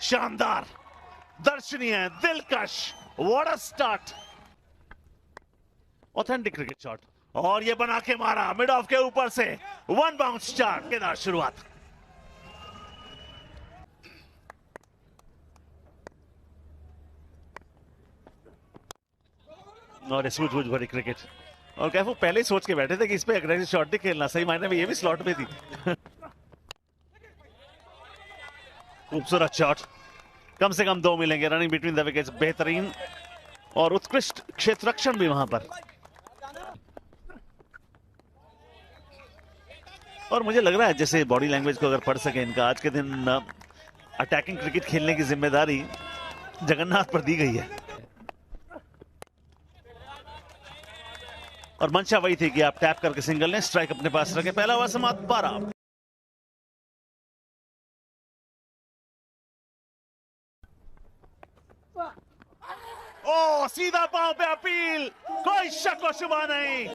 शानदार, दर्शनीय, दिलकश, what a start, authentic cricket shot, और ये बना के मारा मिड ऑफ के ऊपर से, वन बाउंस चार, केदार शुरुआत। और ये सूझबूझ भरी क्रिकेट, और कैफू पहले ही सोच के बैठे थे कि इस पे अग्रेसिव शॉट नहीं खेलना, सही मायने में ये भी स्लॉट में थी। खूबसूरत शॉट, कम से कम 2 मिलेंगे, रनिंग बिटवीन द विकेट्स बेहतरीन और उत्कृष्ट क्षेत्ररक्षण भी वहां पर। और मुझे लग रहा है जैसे बॉडी लैंग्वेज को अगर पढ़ सके इनका, आज के दिन अटैकिंग क्रिकेट खेलने की जिम्मेदारी जगन्नाथ पर दी गई है, और मंशा वही थी कि आप टैप करके सिंगल ने स्ट्राइक अपने पास रखे। पहला ओवर समाप्त, 12। ओ सीधा पांव पे अपील, कोई शक व शुबा नहीं।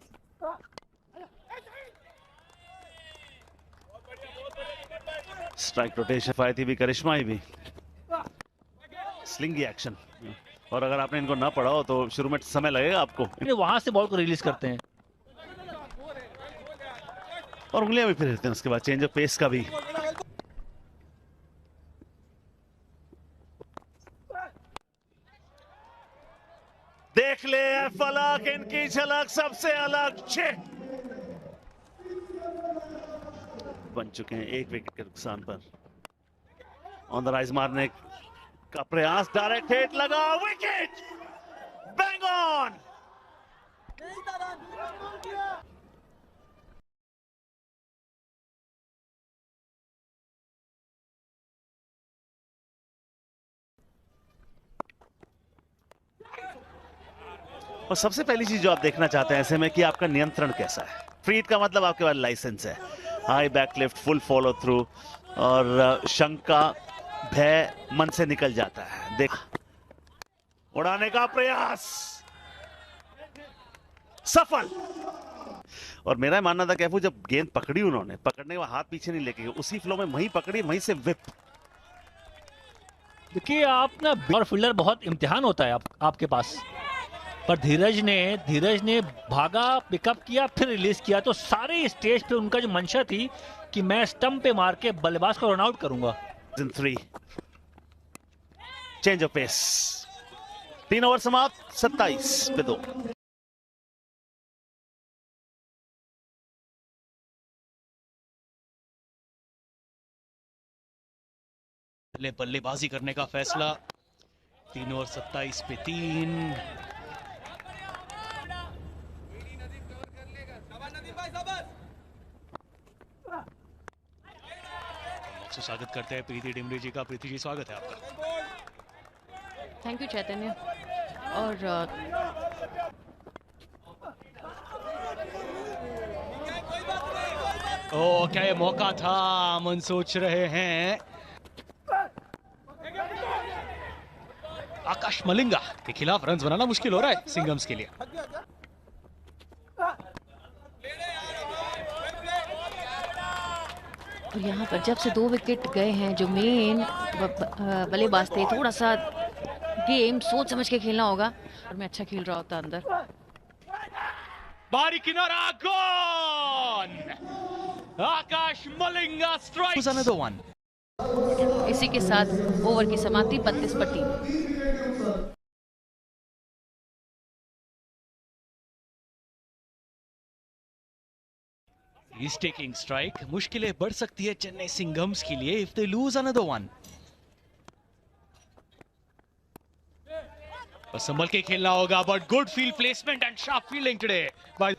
स्ट्राइक रोटेशन फाई थी भी, करिश्माई भी, स्लिंगी एक्शन, और अगर आपने इनको ना पढ़ा हो तो शुरू में समय लगेगा आपको। वहां से बॉल को रिलीज करते हैं और उंगलियां भी फिर हिलते हैं उसके बाद, चेंज ऑफ पेस का भी। देख ले फलक, इनकी झलक सबसे अलग, 6 बन चुके हैं 1 विकेट के नुकसान पर। ऑन द राइज मारने का प्रयास, डायरेक्ट हिट लगा, विकेट, बैंग ऑन। और सबसे पहली चीज जो आप देखना चाहते हैं ऐसे में कि आपका नियंत्रण कैसा है। फ्री हिट का मतलब आपके पास लाइसेंस है, high back lift, full follow through, और शंका भय मन से निकल जाता है। देख, उड़ाने का प्रयास सफल। और मेरा मानना था कैफू, जब गेंद पकड़ी उन्होंने, पकड़ने के बाद हाथ पीछे नहीं लेके उसी फ्लो में वहीं पकड़ी, वहीं से विप। देखिए आप ना, और फील्डर बहुत इम्तिहान होता है आपके पास, पर धीरज ने भागा, पिकअप किया, फिर रिलीज किया, तो सारे स्टेज पे उनका जो मंशा थी कि मैं स्टंप पे मार के बल्लेबाज को रन आउट करूंगा। 3 चेंज ऑफ पेस, 3 ओवर समाप्त, 27 पे 2। बल्लेबाजी करने का फैसला, 3 ओवर 27 पे 3। स्वागत करते हैं प्रीति डिमरी जी का। प्रीति जी, स्वागत है आपका। थैंक यू चैतन्य। और क्या ये मौका था, अमन सोच रहे हैं। आकाश मलिंगा के खिलाफ रन बनाना मुश्किल हो रहा है सिंघम्स के लिए। और यहाँ पर जब से 2 विकेट गए हैं, जो मेन बल्लेबाज थे, थोड़ा सा गेम सोच समझ के खेलना होगा, और मैं अच्छा खेल रहा होता अंदर। बारी किनारा, गॉन! आकाश मलिंगा स्ट्राइक्स अनदर वन। इसी के साथ ओवर की समाप्ति, 32 पर 3। He's taking strike. मुश्किलें बढ़ सकती है चेन्नई सिंघम्स के लिए if they lose another one. और संभल के खेलना होगा, but good field placement and sharp fielding today by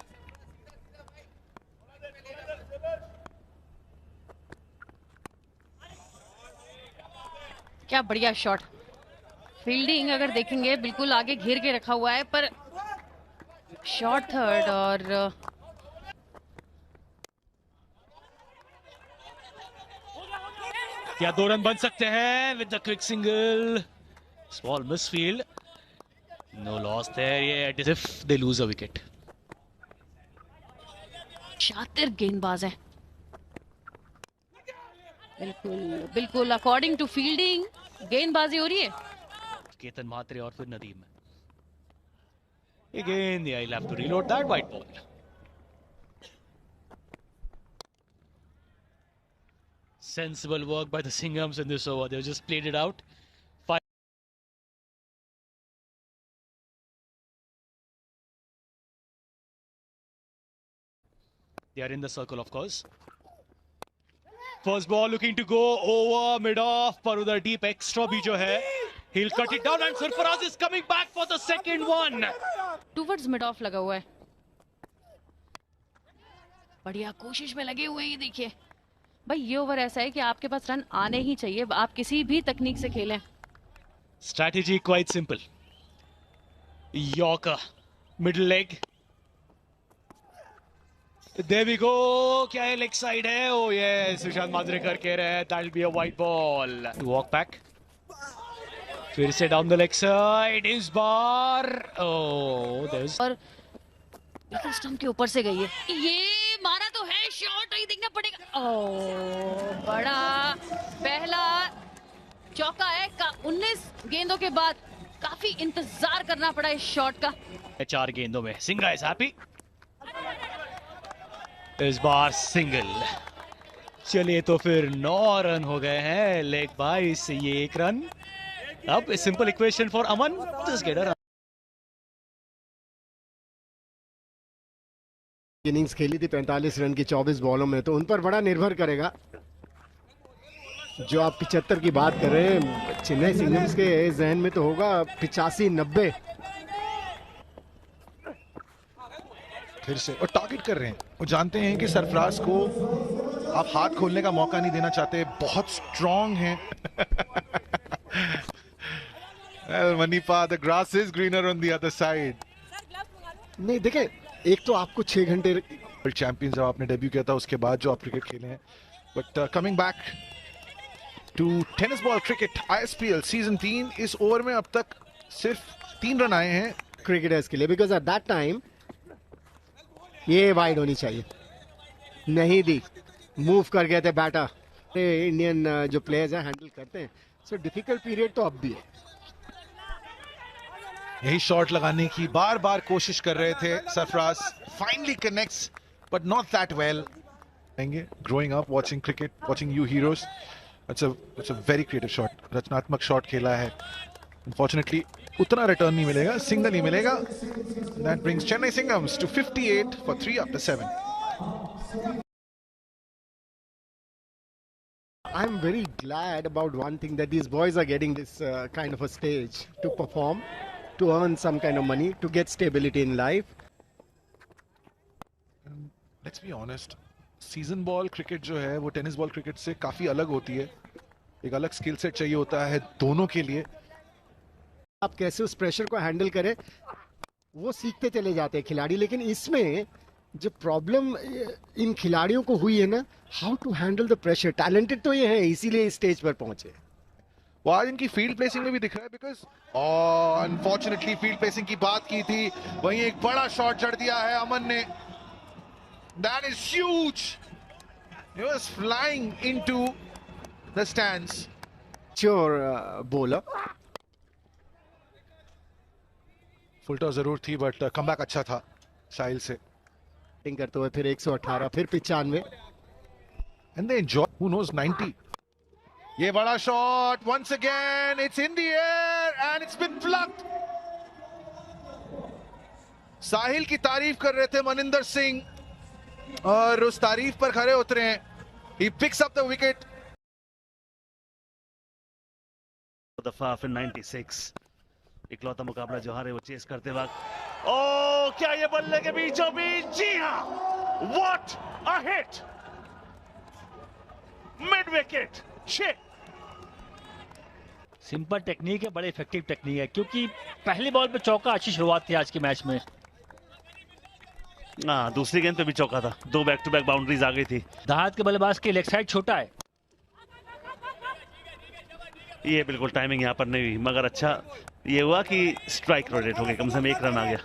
क्या बढ़िया शॉट, फील्डिंग अगर देखेंगे बिल्कुल आगे घेर के रखा हुआ है, पर शॉट थर्ड, और क्या 2 रन बन सकते हैं with the quick single, small misfield, no loss there yet if they lose a wicket. शातिर गेंदबाज है, बिल्कुल अकॉर्डिंग टू फील्डिंग गेंदबाजी हो रही है। केतन म्हात्रे और फिर Nadeem. Again, yeah, he'll have to reload that white ball. Sensible work by the Singhams in this over. They've just played it out. They are in the circle, of course. First ball looking to go over mid-off. पर उधर deep extra भी जो है. He'll cut it down and Sarfaraz is coming back for the second one. Towards mid of लगा हुआ है। बढ़िया कोशिश में लगे हुए हैं। देखिए भाई, ये ओवर ऐसा है कि आपके पास रन आने ही चाहिए, आप किसी भी तकनीक से खेलें। Strategy quite simple. Yorker, middle leg. There we go. क्या है, leg side है? Oh yes, सुशांत मांजरेकर कह रहे हैं that'll be a white ball. Walk back. फिर से down the leg side. इस बार oh there's और बिल्कुल स्टंप के ऊपर से गई है। ये मारा तो है, शॉट ही देखना पड़ेगा। ओह, बड़ा पहला चौका है। 19 गेंदों के बाद काफी इंतजार करना पड़ा इस शॉट का। 4 गेंदों में सिंघा इज हैप्पी। इस बार सिंगल। चलिए तो फिर 9 रन हो गए हैं। लेग बाई से ये 1 रन। अब simple equation for Aman, just get a run. Innings खेली थी 45 रन की 24 बॉलों में, तो उन पर बड़ा निर्भर करेगा। जो आप 75 की बात कर रहे हैं, चेन्नई सिंघम्स के जहन में तो होगा 85-90। फिर से और टारगेट कर रहे हैं। वो जानते हैं कि सरफराज को आप हाथ खोलने का मौका नहीं देना चाहते, बहुत स्ट्रांग हैं। मनीपा, the grass is greener on the other side. नहीं देखें, एक तो आपको 6 घंटे वर्ल्ड चैंपियन जब आपने डेब्यू किया था उसके बाद जो आप क्रिकेट खेले हैं, but coming back to tennis ball cricket ISPL season 3, इस ओवर में अब तक सिर्फ 3 रन आए हैं क्रिकेटर्स के लिए, बिकॉज एट दैट टाइम ये वाइड होनी चाहिए, नहीं दी, मूव कर गए थे बैटर। इंडियन जो प्लेयर्स हैं हैंडल करते हैं, सो डिफिकल्ट पीरियड तो अब भी है। यही शॉट लगाने की बार बार कोशिश कर रहे थे Sarfaraz. Finally connects but not that well. Growing up watching cricket, watching you heroes, it's a very creative shot, रचनात्मक शॉट खेला है। अनफॉर्चुनेटली उतना रिटर्न नहीं मिलेगा, सिंगल ही मिलेगा। That brings Chennai Singhams to 58 for 3 after 7. I'm very glad about one thing, that these boys are getting this kind of a stage to perform, to earn some kind of money, to get stability in life. Let's be honest, season ball cricket जो है वो tennis ball cricket से काफी अलग होती है। एक अलग स्किल सेट चाहिए होता है दोनों के लिए। आप कैसे उस प्रेशर को हैंडल करें वो सीखते चले जाते हैं खिलाड़ी, लेकिन इसमें जो प्रॉब्लम इन खिलाड़ियों को हुई है ना, how to handle the pressure. Talented तो ये है, इसीलिए इस स्टेज पर पहुंचे। वो आज इनकी फील्ड प्लेसिंग में भी दिख रहा है, बिकॉज अनफॉर्चुनेटली फील्ड प्लेसिंग की बात की थी, वहीं एक बड़ा शॉट जड़ दिया है अमन ने। That is huge. He was flying into the stands. Sure bowler. Full toss जरूर थी बट कमबैक अच्छा था साहिल से। बैटिंग करते हुए फिर 118, फिर 95। And they enjoy. Who knows 90. ये बड़ा shot once again. It's in the air and it's been plucked. साहिल की तारीफ कर रहे थे मनिंदर सिंह और उस तारीफ पर खरे उतरे हैं। He picks up the wicket. दफा फिर 96, इकलौता मुकाबला जो हारे वो चेस करते वक्त। ओ क्या ये बल्ले के बीचों बीच, जी हां, what a hit, mid wicket, छह। सिंपल टेक्निक है, बड़े इफेक्टिव टेक्निक है, क्योंकि पहली बॉल पे चौका अच्छी शुरुआत थी आज के मैच में। हाँ, दूसरी गेंद पे भी चौका था, 2 बैक टू बैक बाउंड्रीज आ गई थी। दहात के बल्लेबाज के लेग साइड छोटा है। ये बिल्कुल टाइमिंग यहाँ पर नहीं हुई, मगर अच्छा ये हुआ कि स्ट्राइक रोटेट हो गया, कम से कम 1 रन आ गया।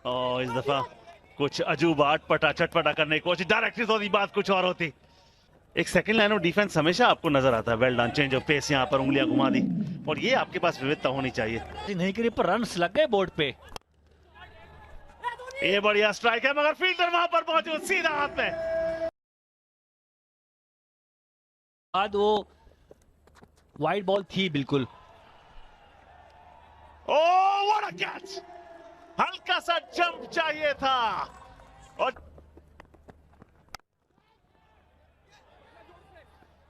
और इस दफा कुछ अजूबा अटपटा चटपटा करने की कोशिश, डायरेक्टली होती बात कुछ और होती। एक सेकंड लाइन ऑफ डिफेंस हमेशा आपको नजर आता है। Well done, change of pace, यहाँ पर उंगलियां घुमा दी, और ये आपके पास विविधता होनी चाहिए। नहीं करी पर रन्स लग गए बोर्ड पे। ये बढ़िया स्ट्राइक है, मगर फील्डर वहां पर पहुंचे सीधा हाथ में। बाद वो वाइड बॉल थी बिल्कुल। ओह व्हाट अ कैच, हल्का सा जंप चाहिए था, और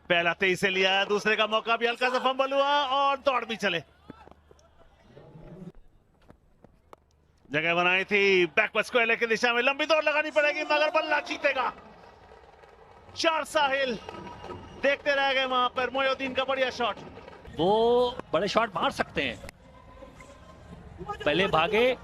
पहला 23 से लिया है, दूसरे का मौका भी हल्का सा फंबल हुआ और दौड़ भी चले। जगह बनाई थी, बैकवर्ड स्क्वायर की दिशा में लंबी दौड़ लगानी पड़ेगी, मगर बल्ला जीतेगा। 4 साहिल देखते रह गए वहां पर। मोइनुद्दीन का बढ़िया शॉट, वो बड़े शॉट मार सकते हैं, पहले भागे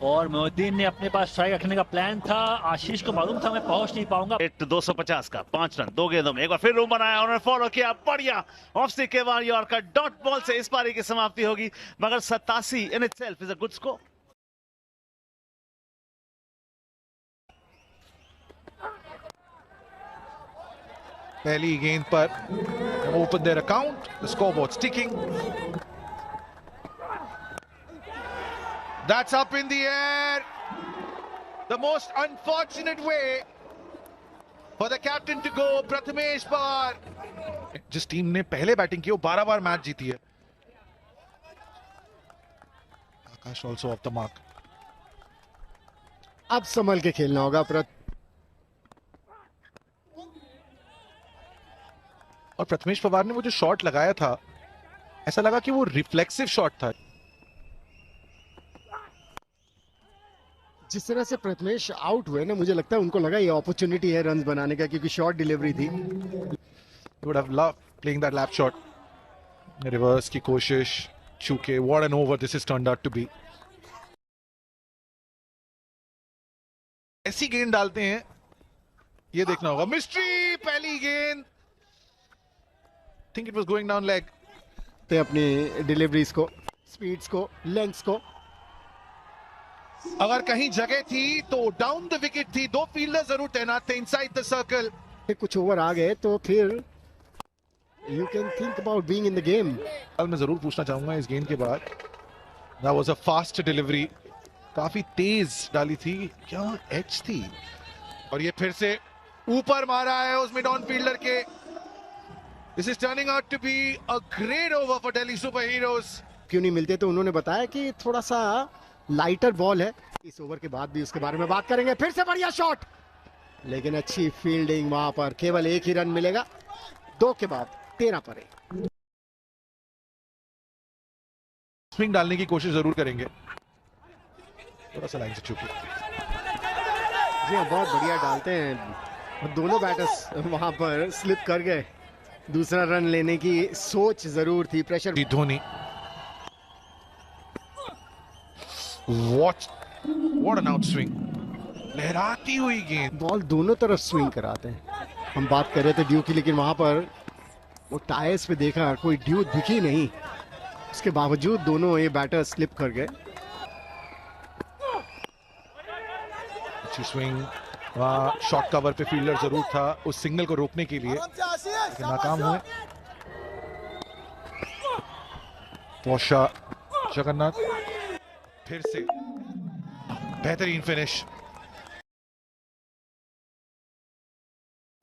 और मोइनुद्दीन ने अपने पास स्ट्राइक रखने का प्लान था। आशीष को मालूम था मैं पहुंच नहीं पाऊंगा। 250 का 5 रन 2 गेंदों में, एक बार फिर रूम बनाया, उन्होंने फॉलो किया, बढ़िया ऑफ स्टिक के बाद यॉर्कर डॉट बॉल से इस पारी की समाप्ति होगी, मगर 87 in itself is a good score. पहली गेंद पर open their account, the scoreboard sticking, that's up in the air, the most unfortunate way for the captain to go. Prathamesh Pawar, जिस टीम ने पहले बैटिंग की वो 12 बार मैच जीती है। आकाश ऑल्सो ऑफ द मार्क। अब संभल के खेलना होगा और प्रथमेश पवार ने वो जो शॉट लगाया था, ऐसा लगा कि वो रिफ्लेक्सिव शॉट था। जिस तरह से प्रथमेश आउट हुए ना, मुझे लगता है उनको लगा ये अपॉर्चुनिटी है रन्स बनाने का, क्योंकि शॉर्ट डिलीवरी थी। Would have loved playing that lap shot, reverse की कोशिश, चूके what an over this is turned out to be. ऐसी गेंद डालते हैं, ये देखना होगा। मिस्ट्री पहली गेंद, think it was going down leg. ते अपनी डिलीवरीज को, स्पीड्स को, लेंथ्स को। अगर कहीं जगह थी तो डाउन द विकेट थी, 2 फील्डर जरूर तैनात थे इनसाइड द सर्कल। कुछ ओवर आ गए तो फिर you can think about being in the game. मैं जरूर पूछना चाहूंगा इस गेंद के बाद, that was a fast delivery, काफी तेज डाली थी, क्या एज थी, और ये फिर से ऊपर मारा है उस मिड ऑन फील्डर के। This is turning out to be a great over for Delhi super heroes. क्यों नहीं मिलते, तो उन्होंने बताया कि थोड़ा सा लाइटर बॉल है। इस ओवर के बाद भी उसके बारे में बात करेंगे। फिर से बढ़िया शॉट, लेकिन अच्छी फील्डिंग वहां पर। केवल 1 ही रन मिलेगा, 2 के बाद 13 पर 1। स्विंग डालने की कोशिश जरूर करेंगे, थोड़ा सा लाइन से चूके। जी हाँ, बहुत बढ़िया डालते हैं। दोनों बैटर्स वहां पर स्लिप कर गए। दूसरा रन लेने की सोच जरूर थी, pressure. Dhoni, what an out swing, लहराती हुई गेंद। बॉल दोनों तरफ स्विंग कराते हैं। हम बात कर रहे थे ड्यू की, लेकिन वहां पर वो टायर्स पे देखा, कोई ड्यू दिखी नहीं, उसके बावजूद दोनों ये बैटर स्लिप कर गए। अच्छी स्विंग, वहां शॉर्ट कवर पे फील्डर जरूर था उस सिग्नल को रोकने के लिए, लेकिन नाकाम हुए। पोशा जगन्नाथ, फिर से बेहतरीन फिनिश।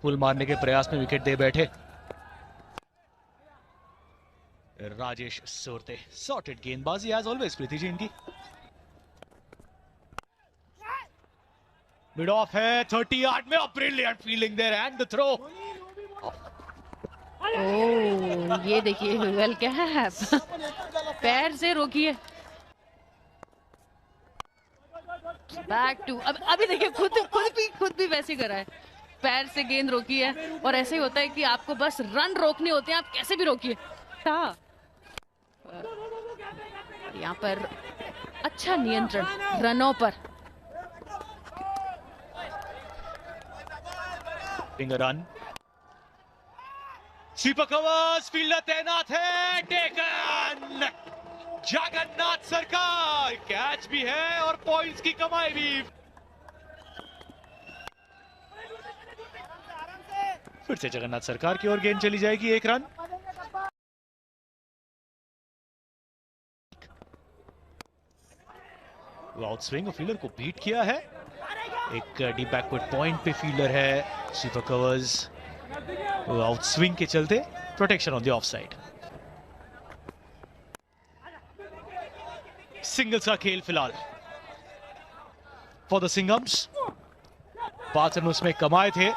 पुल मारने के प्रयास में विकेट दे बैठे राजेश सोरते। सॉर्टेड गेंदबाजी एज ऑलवेज प्रीति जी इनकी। मिड ऑफ है 30 यार्ड में, brilliant fielding there and the throw. Oh ये देखिए, वेल कैप, पैर से रोकिए। बैक टू, अब अभी देखिए खुद भी वैसे करा है, पैर से गेंद रोकी है। और ऐसे ही होता है कि आपको बस रन रोकने होते हैं, आप कैसे भी रोकिए। यहाँ पर अच्छा नियंत्रण रनों पर। रन, स्वीपर कवर्स, फील्डर तैनात है, टेकन, जगन्नाथ सरकार, कैच भी है और पॉइंट्स की कमाई भी। फिर से जगन्नाथ सरकार की ओर गेंद चली जाएगी, 1 रन। आउट स्विंग, फील्डर को बीट किया है। एक डीप बैकवर्ड पॉइंट पे फील्डर है, स्वीपर कवर्स। आउट स्विंग के चलते protection on the of side. Singles का खेल फिलहाल फॉर द सिंघम्स। 5 रन उसमें कमाए थे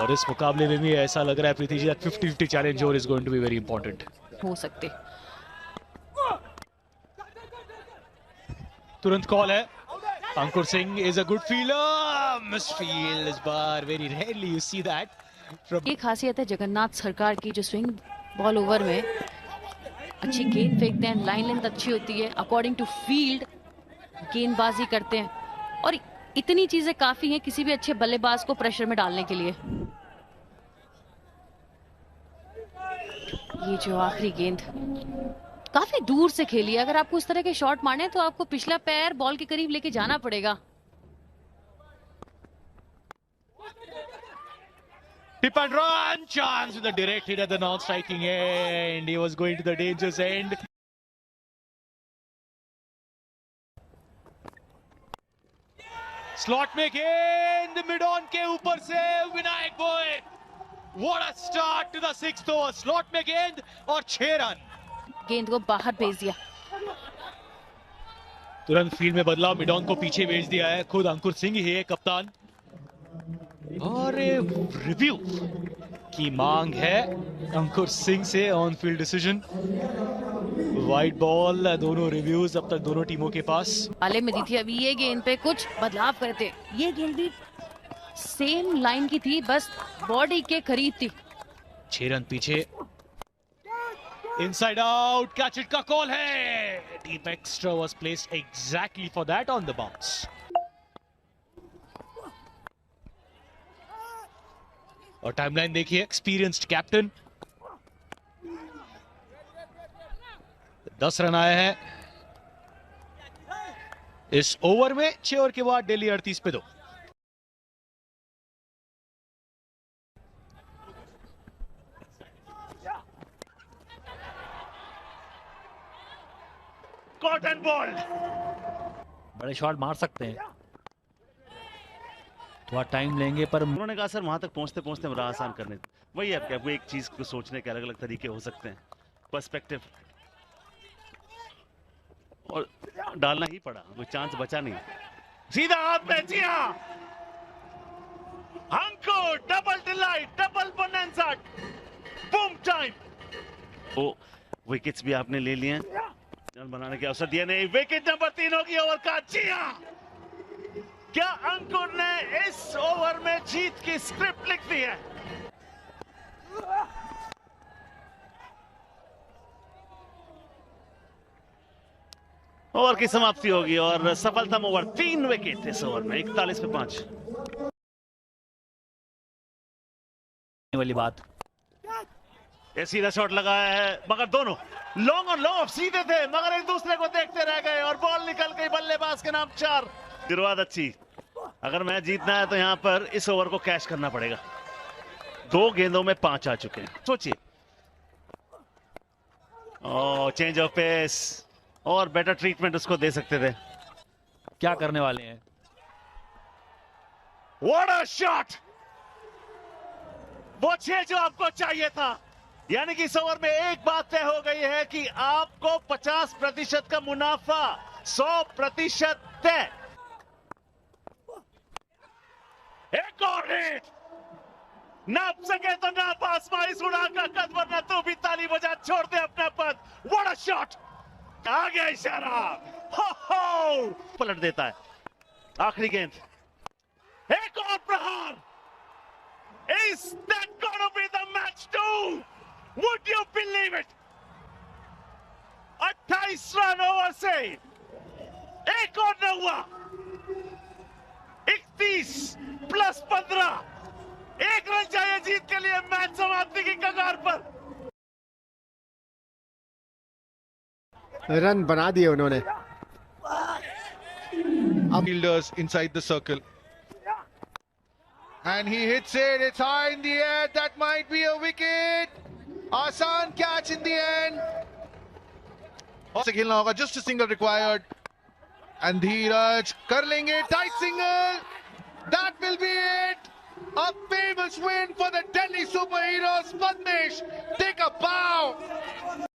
और इस मुकाबले में भी ऐसा लग रहा है Preeti ji 50-50 challenge over is going to be very important हो सकते। तुरंत कॉल है। Ankur Singh is a good fielder, miss field इस बार, very rarely you see that. ये खासियत है जगन्नाथ सरकार की, जो स्विंग बॉल ओवर में अच्छी गेंद फेंकते हैं, लाइन लेंथ अच्छी होती है, अकॉर्डिंग टू फील्ड गेंदबाजी करते हैं और इतनी चीजें काफी हैं किसी भी अच्छे बल्लेबाज को प्रेशर में डालने के लिए। ये जो आखिरी गेंद काफी दूर से खेली है, अगर आपको इस तरह के शॉट मारने तो आपको पिछला पैर बॉल के करीब लेके जाना पड़ेगा। Tip and run, chance with a direct hit at the non-striking end. He was going to the dangerous end. Slot में गेंद मिड ऑन के ऊपर से Vinayak Goyal. What a start to the 6th over. Slot में गेंद और 6 रन. गेंद को बाहर भेज दिया। तुरंत फील्ड में बदलाव, मिड ऑन को पीछे भेज दिया है, खुद अंकुर सिंह ही है कप्तान। और रिव्यू की मांग है अंकुर सिंह से on field decision. Wide ball, दोनों रिव्यूज अब तक दोनों टीमों के पास। पाले में दी थी, अभी ये गेंद पे कुछ बदलाव करते। ये गेंद भी सेम लाइन की थी, बस बॉडी के करीब थी। 6 रन पीछे। इनसाइड आउट, कैच इट का कॉल है। Deep extra was placed exactly for that on the bounce. और टाइमलाइन देखिए, एक्सपीरियंस्ड कैप्टन। 10 रन आए हैं इस ओवर में। 6 ओवर के बाद दिल्ली 38 पे 2। कॉटन बॉल, बड़े शॉट मार सकते हैं, थोड़ा टाइम लेंगे पर उन्होंने कहा सर वहां तक पहुंचते पहुंचते बड़ा आसान करने। वही है आपको एक चीज को सोचने के अलग अलग तरीके हो सकते हैं, पर्सपेक्टिव, और डालना ही पड़ा, कोई चांस बचा नहीं। सीधा हाथ में, जी हां, Ankur double delight, double bonanza, boom time. Oh wickets भी आपने ले लिए, रन बनाने के अवसर दिए नहीं। विकेट नंबर 3 होगी ओवर का। जी हां, क्या अंकुर ने इस ओवर में जीत की स्क्रिप्ट लिख दी है? ओवर की समाप्ति होगी और सफलतम ओवर, 3 विकेट इस ओवर में, 41 पे 5। वाली बात, ये सीधा शॉट लगाया है, मगर दोनों लॉन्ग और लॉन्ग सीधे थे, मगर एक दूसरे को देखते रह गए और बॉल निकल गई बल्लेबाज के नाम 4। शुरुआत अच्छी, अगर मैच जीतना है तो यहां पर इस ओवर को कैश करना पड़ेगा। 2 गेंदों में 5 आ चुके हैं, सोचिए। चेंज ऑफ पेस और बेटर ट्रीटमेंट उसको दे सकते थे। क्या करने वाले हैं? व्हाट अ शॉट, वो 6 जो आपको चाहिए था। यानी कि इस ओवर में एक बात तय हो गई है कि आपको 50% का मुनाफा, 100% तय। एक और हिट, नाप सके तो नाप, आसमानी उड़ा का कद, वरना तू भी ताली बजा, छोड़ दे अपना पद। व्हाट अ शॉट, आ गया इशारा, हो पलट देता है। आखिरी गेंद, एक और प्रहार। Is that gonna be the match too? Would you believe it? 28 run over से एक और न हुआ। 31 प्लस 15, 1 रन चाहिए जीत के लिए, मैच समाप्ति की कगार पर। रन बना दिए उन्होंने। Fielders inside the circle. And he hits it. It's high in the air. That might be a wicket. Aasan catch in the end. से खेलना होगा. Just a single required. And Dheeraj कर लेंगे. Tight single. That will be it. A famous win for the Delhi Superheroes. Padmesh, take a bow.